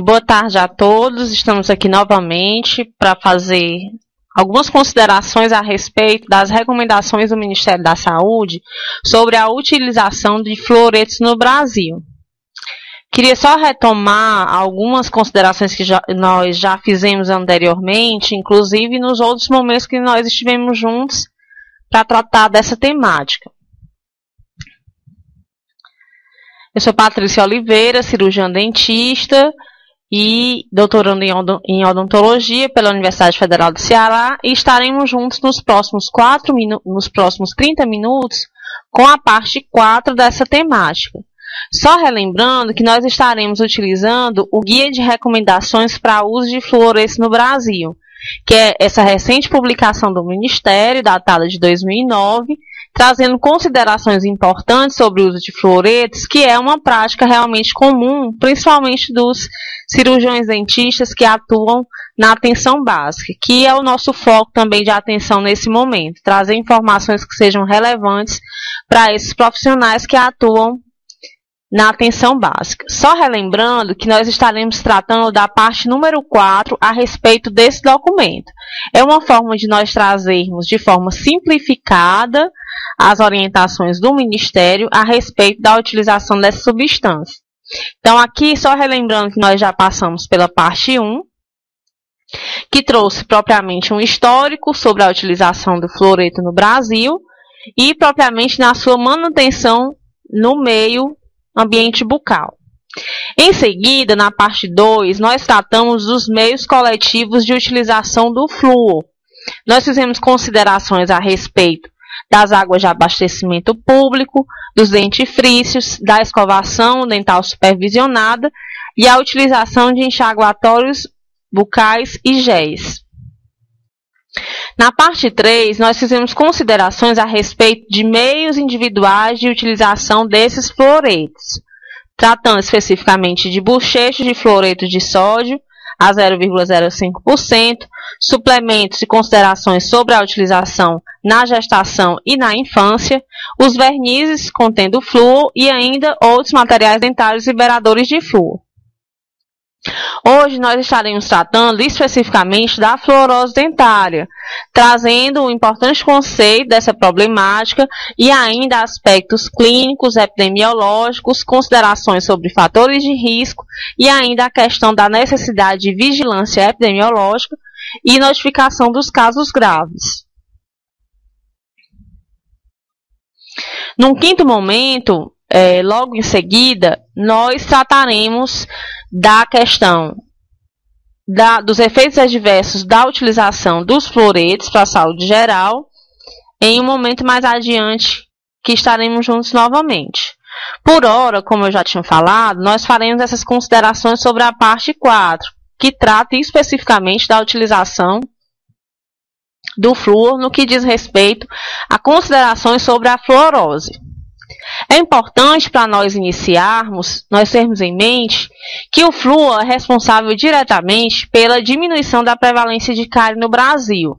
Boa tarde a todos, estamos aqui novamente para fazer algumas considerações a respeito das recomendações do Ministério da Saúde sobre a utilização de fluoretos no Brasil. Queria só retomar algumas considerações que nós já fizemos anteriormente, inclusive nos outros momentos que nós estivemos juntos para tratar dessa temática. Eu sou Patrícia Oliveira, cirurgiã dentista e doutorando em odontologia pela Universidade Federal do Ceará, e estaremos juntos nos próximos 30 minutos com a parte 4 dessa temática. Só relembrando que nós estaremos utilizando o Guia de Recomendações para Uso de Fluoretos no Brasil, que é essa recente publicação do Ministério, datada de 2009, trazendo considerações importantes sobre o uso de fluoretos, que é uma prática realmente comum, principalmente dos cirurgiões dentistas que atuam na atenção básica, que é o nosso foco também de atenção nesse momento, trazer informações que sejam relevantes para esses profissionais que atuam na atenção básica. Só relembrando que nós estaremos tratando da parte número 4 a respeito desse documento. É uma forma de nós trazermos de forma simplificada as orientações do Ministério a respeito da utilização dessa substância. Então, aqui, só relembrando que nós já passamos pela parte 1, que trouxe propriamente um histórico sobre a utilização do fluoreto no Brasil e propriamente na sua manutenção no meio ambiente bucal. Em seguida, na parte 2, nós tratamos dos meios coletivos de utilização do flúor. Nós fizemos considerações a respeito das águas de abastecimento público, dos dentifrícios, da escovação dental supervisionada e a utilização de enxaguatórios bucais e géis. Na parte 3, nós fizemos considerações a respeito de meios individuais de utilização desses fluoretos, tratando especificamente de bochechos de fluoreto de sódio a 0,05%, suplementos e considerações sobre a utilização na gestação e na infância, os vernizes contendo flúor e ainda outros materiais dentários liberadores de flúor. Hoje nós estaremos tratando especificamente da fluorose dentária, trazendo um importante conceito dessa problemática e ainda aspectos clínicos, epidemiológicos, considerações sobre fatores de risco e ainda a questão da necessidade de vigilância epidemiológica e notificação dos casos graves. Num quinto momento, logo em seguida, nós trataremos da questão dos efeitos adversos da utilização dos fluoretos para a saúde geral, em um momento mais adiante que estaremos juntos novamente. Por hora, como eu já tinha falado, nós faremos essas considerações sobre a parte 4, que trata especificamente da utilização do flúor no que diz respeito a considerações sobre a fluorose. É importante para nós iniciarmos, nós termos em mente que o flúor é responsável diretamente pela diminuição da prevalência de cárie no Brasil.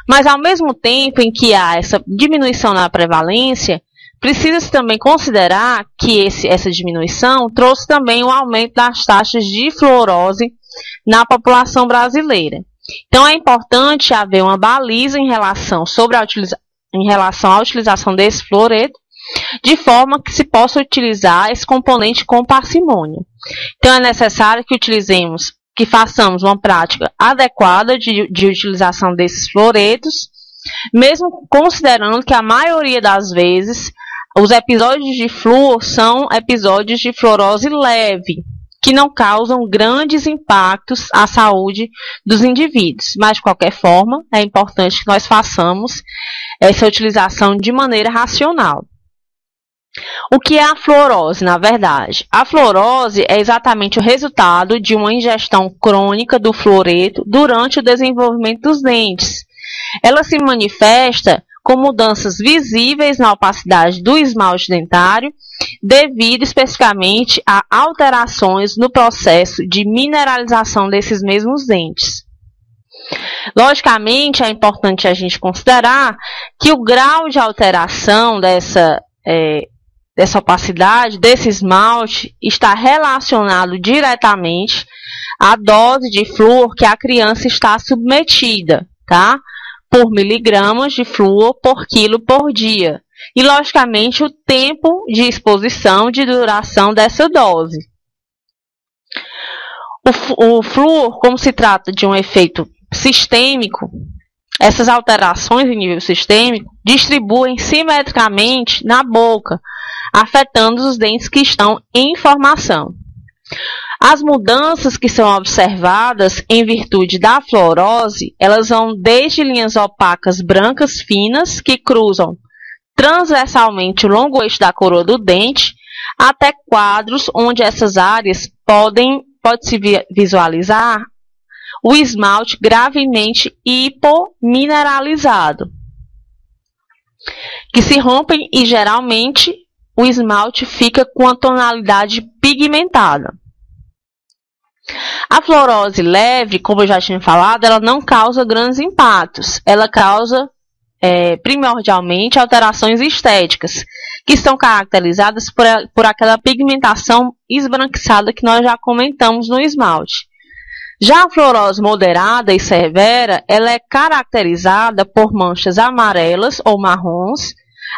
Mas ao mesmo tempo em que há essa diminuição na prevalência, precisa-se também considerar que essa diminuição trouxe também um aumento das taxas de fluorose na população brasileira. Então é importante haver uma baliza em relação à utilização desse fluoreto, de forma que se possa utilizar esse componente com parcimônia. Então, é necessário que façamos uma prática adequada de utilização desses fluoretos, mesmo considerando que a maioria das vezes os episódios de flúor são episódios de fluorose leve, que não causam grandes impactos à saúde dos indivíduos. Mas, de qualquer forma, é importante que nós façamos essa utilização de maneira racional. O que é a fluorose, na verdade? A fluorose é exatamente o resultado de uma ingestão crônica do fluoreto durante o desenvolvimento dos dentes. Ela se manifesta com mudanças visíveis na opacidade do esmalte dentário, devido especificamente a alterações no processo de mineralização desses mesmos dentes. Logicamente, é importante a gente considerar que o grau de alteração dessa opacidade, desse esmalte, está relacionado diretamente à dose de flúor que a criança está submetida, tá? Por miligramas de flúor por quilo por dia. E, logicamente, o tempo de exposição, de duração dessa dose. O flúor, como se trata de um efeito sistêmico, essas alterações em nível sistêmico distribuem simetricamente na boca, afetando os dentes que estão em formação. As mudanças que são observadas em virtude da fluorose, elas vão desde linhas opacas brancas finas que cruzam transversalmente o longo eixo da coroa do dente, até quadros onde essas áreas pode-se visualizar o esmalte gravemente hipomineralizado, que se rompem e geralmente o esmalte fica com a tonalidade pigmentada. A fluorose leve, como eu já tinha falado, ela não causa grandes impactos. Ela causa, primordialmente, alterações estéticas, que são caracterizadas por aquela pigmentação esbranquiçada que nós já comentamos no esmalte. Já a fluorose moderada e severa, ela é caracterizada por manchas amarelas ou marrons,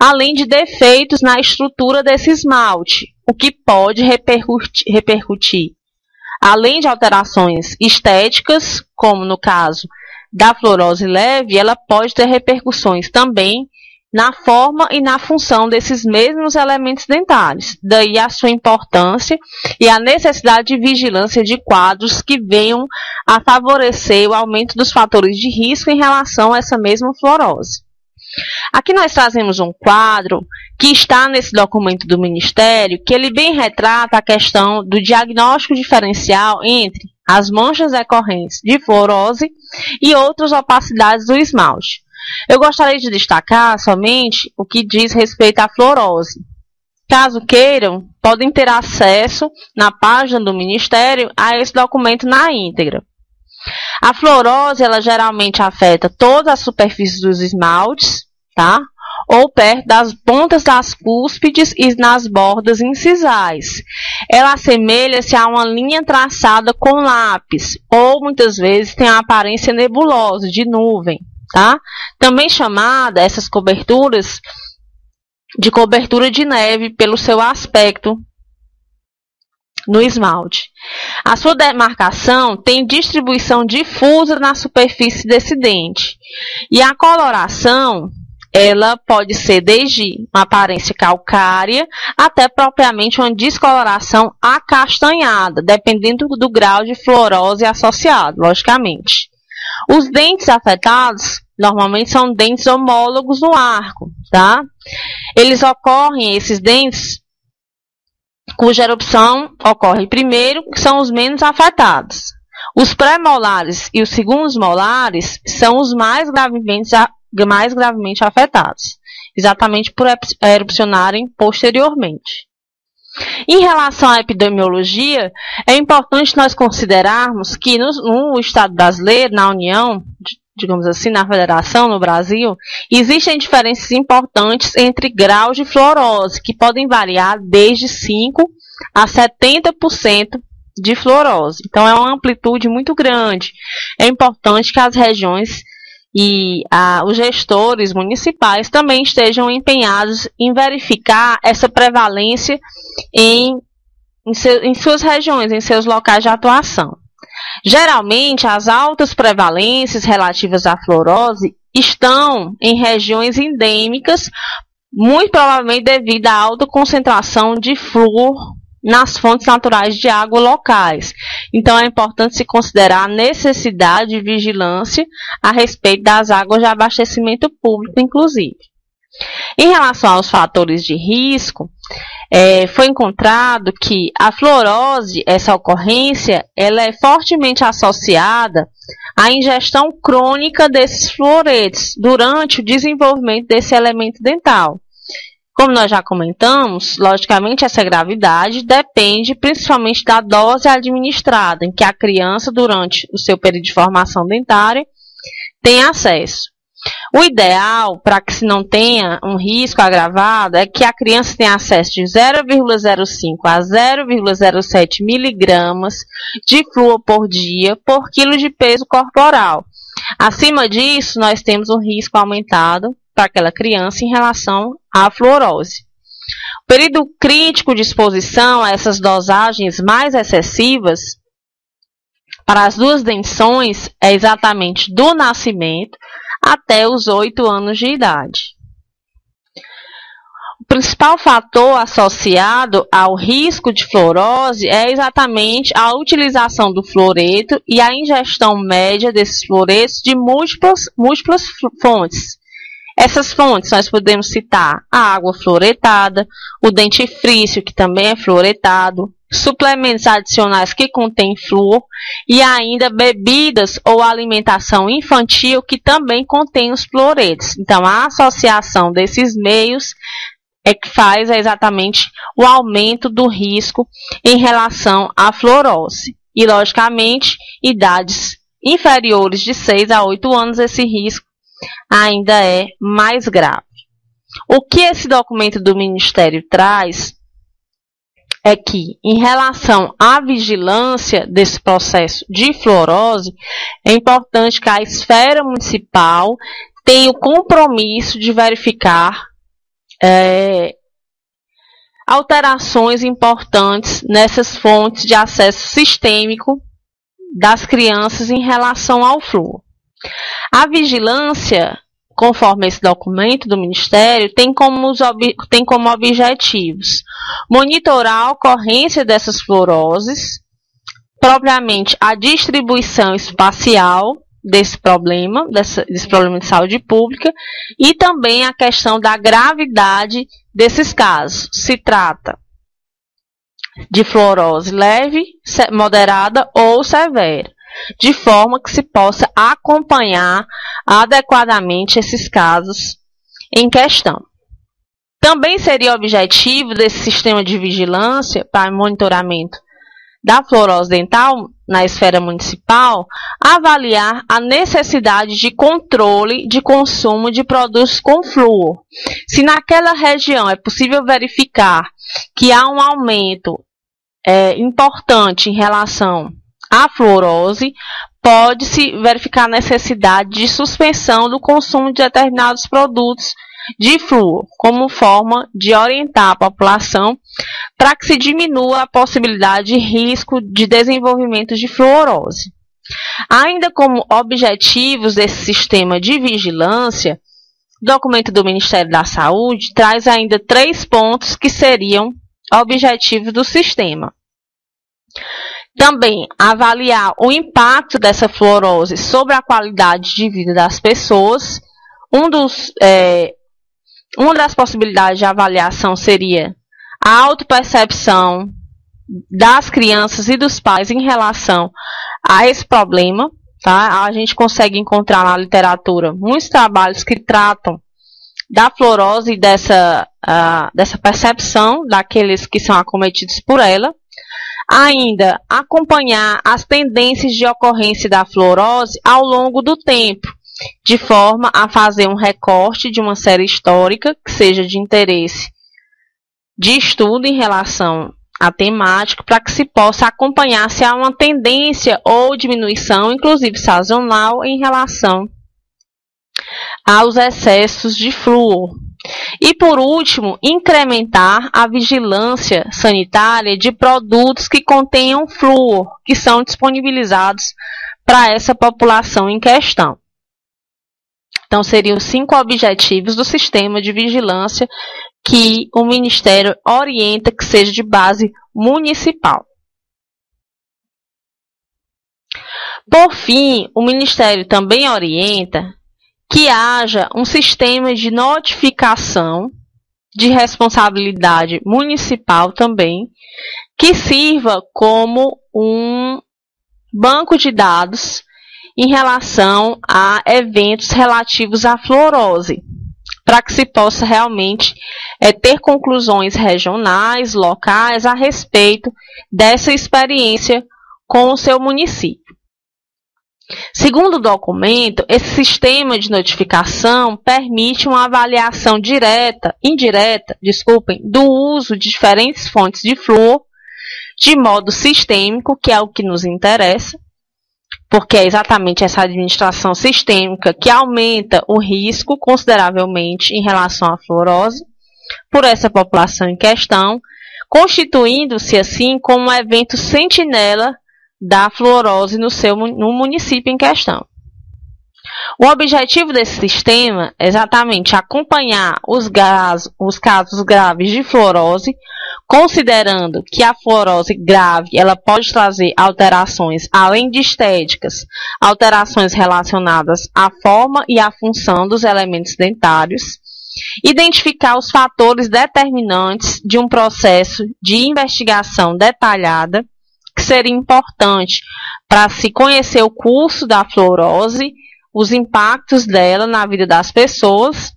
além de defeitos na estrutura desse esmalte, o que pode repercutir, além de alterações estéticas, como no caso da fluorose leve, ela pode ter repercussões também na forma e na função desses mesmos elementos dentários. Daí a sua importância e a necessidade de vigilância de quadros que venham a favorecer o aumento dos fatores de risco em relação a essa mesma fluorose. Aqui nós trazemos um quadro que está nesse documento do Ministério, que ele bem retrata a questão do diagnóstico diferencial entre as manchas decorrentes de fluorose e outras opacidades do esmalte. Eu gostaria de destacar somente o que diz respeito à fluorose. Caso queiram, podem ter acesso na página do Ministério a esse documento na íntegra. A fluorose, ela geralmente afeta todas as superfícies dos esmaltes, tá? Ou perto das pontas das cúspides e nas bordas incisais. Ela assemelha-se a uma linha traçada com lápis, ou muitas vezes tem a aparência nebulosa, de nuvem, tá? Também chamada, essas coberturas, de cobertura de neve pelo seu aspecto no esmalte. A sua demarcação tem distribuição difusa na superfície desse dente. E a coloração, ela pode ser desde uma aparência calcárea até propriamente uma descoloração acastanhada, dependendo do grau de fluorose associado, logicamente. Os dentes afetados normalmente são dentes homólogos no arco, tá? Esses dentes, cuja erupção ocorre primeiro, que são os menos afetados. Os pré-molares e os segundos molares são os mais gravemente afetados, exatamente por erupcionarem posteriormente. Em relação à epidemiologia, é importante nós considerarmos que no Estado brasileiro, na União, digamos assim, na Federação, no Brasil, existem diferenças importantes entre graus de fluorose, que podem variar desde 5% a 70% de fluorose. Então, é uma amplitude muito grande. É importante que as regiões e os gestores municipais também estejam empenhados em verificar essa prevalência em suas regiões, em seus locais de atuação. Geralmente, as altas prevalências relativas à fluorose estão em regiões endêmicas, muito provavelmente devido à alta concentração de flúor nas fontes naturais de água locais. Então, é importante se considerar a necessidade de vigilância a respeito das águas de abastecimento público, inclusive. Em relação aos fatores de risco, foi encontrado que a fluorose, essa ocorrência, ela é fortemente associada à ingestão crônica desses fluoretos durante o desenvolvimento desse elemento dental. Como nós já comentamos, logicamente essa gravidade depende principalmente da dose administrada, em que a criança, durante o seu período de formação dentária, tem acesso. O ideal, para que se não tenha um risco agravado, é que a criança tenha acesso de 0,05 a 0,07 miligramas de flúor por dia por quilo de peso corporal. Acima disso, nós temos um risco aumentado para aquela criança em relação à fluorose. O período crítico de exposição a essas dosagens mais excessivas para as duas dentições é exatamente do nascimento até os 8 anos de idade. O principal fator associado ao risco de fluorose é exatamente a utilização do fluoreto e a ingestão média desses fluoretos de múltiplas fontes. Essas fontes nós podemos citar a água fluoretada, o dentifrício, que também é fluoretado, suplementos adicionais que contêm flúor e ainda bebidas ou alimentação infantil que também contém os fluoretos. Então, a associação desses meios é que faz exatamente o aumento do risco em relação à fluorose. E, logicamente, idades inferiores de 6 a 8 anos, esse risco ainda é mais grave. O que esse documento do Ministério traz é que, em relação à vigilância desse processo de fluorose, é importante que a esfera municipal tenha o compromisso de verificar alterações importantes nessas fontes de acesso sistêmico das crianças em relação ao flúor. A vigilância, conforme esse documento do Ministério, tem como objetivos monitorar a ocorrência dessas fluoroses, propriamente a distribuição espacial desse problema de saúde pública e também a questão da gravidade desses casos. Se trata de fluorose leve, moderada ou severa, de forma que se possa acompanhar adequadamente esses casos em questão. Também seria objetivo desse sistema de vigilância para monitoramento da fluorose dental na esfera municipal, avaliar a necessidade de controle de consumo de produtos com flúor. Se naquela região é possível verificar que há um aumento importante em relação à fluorose, pode-se verificar a necessidade de suspensão do consumo de determinados produtos de flúor, como forma de orientar a população para que se diminua a possibilidade de risco de desenvolvimento de fluorose. Ainda como objetivos desse sistema de vigilância, o documento do Ministério da Saúde traz ainda 3 pontos que seriam objetivos do sistema. Também avaliar o impacto dessa fluorose sobre a qualidade de vida das pessoas. Uma das possibilidades de avaliação seria a autopercepção das crianças e dos pais em relação a esse problema. Tá? A gente consegue encontrar na literatura muitos trabalhos que tratam da fluorose e dessa percepção daqueles que são acometidos por ela. Ainda, acompanhar as tendências de ocorrência da fluorose ao longo do tempo, de forma a fazer um recorte de uma série histórica que seja de interesse de estudo em relação à temática, para que se possa acompanhar se há uma tendência ou diminuição, inclusive sazonal, em relação aos excessos de flúor. E, por último, incrementar a vigilância sanitária de produtos que contenham flúor, que são disponibilizados para essa população em questão. Então, seriam 5 objetivos do sistema de vigilância que o Ministério orienta que seja de base municipal. Por fim, o Ministério também orienta que haja um sistema de notificação de responsabilidade municipal também, que sirva como um banco de dados em relação a eventos relativos à fluorose, para que se possa realmente é ter conclusões regionais, locais, a respeito dessa experiência com o seu município. Segundo o documento, esse sistema de notificação permite uma avaliação indireta, do uso de diferentes fontes de flúor de modo sistêmico, que é o que nos interessa, porque é exatamente essa administração sistêmica que aumenta o risco consideravelmente em relação à fluorose por essa população em questão, constituindo-se assim como um evento sentinela da fluorose no município em questão. O objetivo desse sistema é exatamente acompanhar os casos graves de fluorose, considerando que a fluorose grave ela pode trazer alterações, além de estéticas, alterações relacionadas à forma e à função dos elementos dentários, identificar os fatores determinantes de um processo de investigação detalhada, que seria importante para se conhecer o curso da fluorose, os impactos dela na vida das pessoas,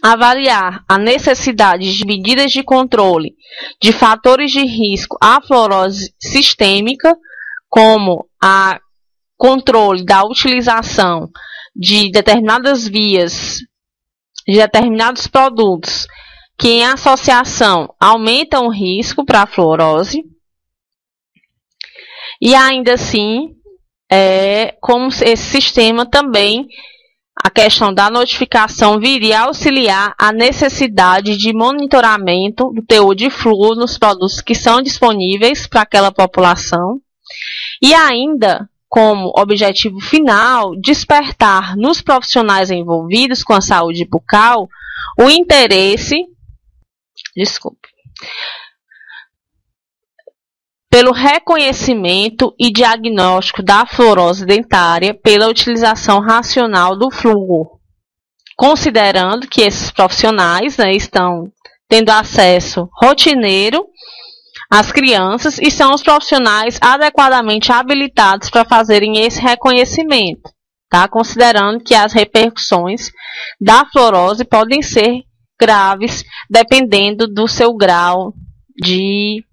avaliar a necessidade de medidas de controle de fatores de risco à fluorose sistêmica, como a controle da utilização de determinadas vias, de determinados produtos que em associação aumentam o risco para a fluorose. E ainda assim, como esse sistema também, a questão da notificação viria a auxiliar a necessidade de monitoramento do teor de flúor nos produtos que são disponíveis para aquela população. E ainda, como objetivo final, despertar nos profissionais envolvidos com a saúde bucal o interesse, pelo reconhecimento e diagnóstico da fluorose dentária pela utilização racional do flúor, considerando que esses profissionais estão tendo acesso rotineiro às crianças e são os profissionais adequadamente habilitados para fazerem esse reconhecimento, tá? Considerando que as repercussões da fluorose podem ser graves, dependendo do seu grau de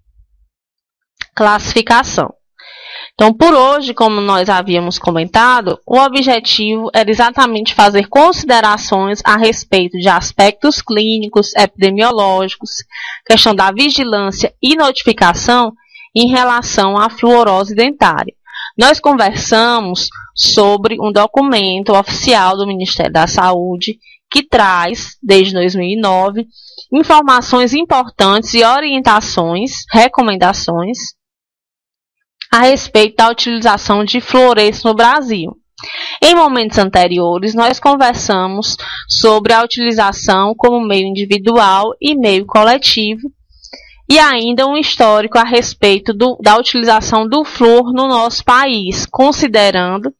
classificação. Então, por hoje, como nós havíamos comentado, o objetivo era exatamente fazer considerações a respeito de aspectos clínicos, epidemiológicos, questão da vigilância e notificação em relação à fluorose dentária. Nós conversamos sobre um documento oficial do Ministério da Saúde que traz, desde 2009, informações importantes e orientações, recomendações a respeito da utilização de fluoretos no Brasil. Em momentos anteriores, nós conversamos sobre a utilização como meio individual e meio coletivo, e ainda um histórico a respeito da utilização do flúor no nosso país, considerando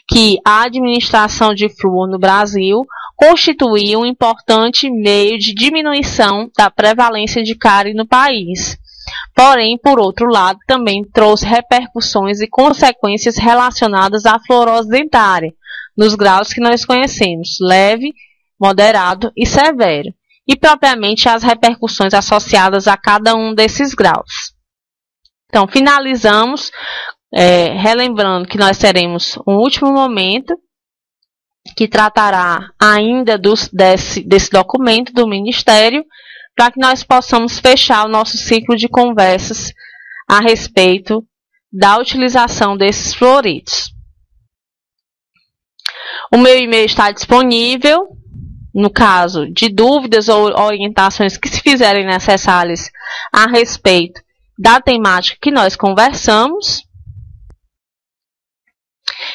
que a administração de flúor no Brasil constituía um importante meio de diminuição da prevalência de cárie no país. Porém, por outro lado, também trouxe repercussões e consequências relacionadas à fluorose dentária, nos graus que nós conhecemos, leve, moderado e severo, e propriamente as repercussões associadas a cada um desses graus. Então, finalizamos, relembrando que nós teremos um último momento, que tratará ainda desse documento do Ministério, para que nós possamos fechar o nosso ciclo de conversas a respeito da utilização desses fluoretos. O meu e-mail está disponível, no caso de dúvidas ou orientações que se fizerem necessárias a respeito da temática que nós conversamos.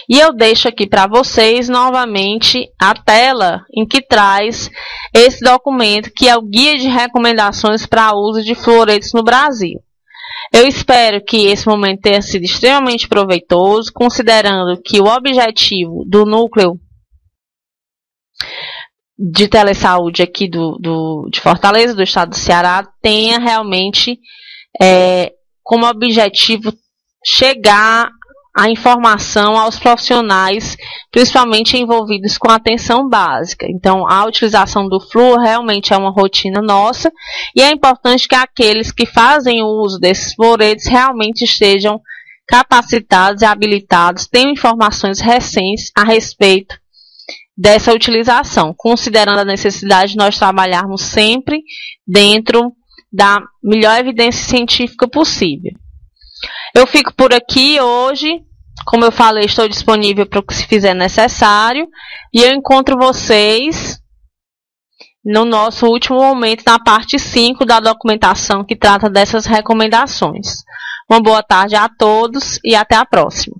E eu deixo aqui para vocês novamente a tela em que traz esse documento, que é o Guia de Recomendações para o Uso de Fluoretos no Brasil. Eu espero que esse momento tenha sido extremamente proveitoso, considerando que o objetivo do núcleo de telesaúde aqui de Fortaleza, do estado do Ceará, tenha realmente como objetivo chegar a informação aos profissionais, principalmente envolvidos com a atenção básica. Então, a utilização do flúor realmente é uma rotina nossa e é importante que aqueles que fazem o uso desses fluoretos realmente estejam capacitados e habilitados, tenham informações recentes a respeito dessa utilização, considerando a necessidade de nós trabalharmos sempre dentro da melhor evidência científica possível. Eu fico por aqui hoje. Como eu falei, estou disponível para o que se fizer necessário. E eu encontro vocês no nosso último momento, na parte 5 da documentação que trata dessas recomendações. Uma boa tarde a todos e até a próxima.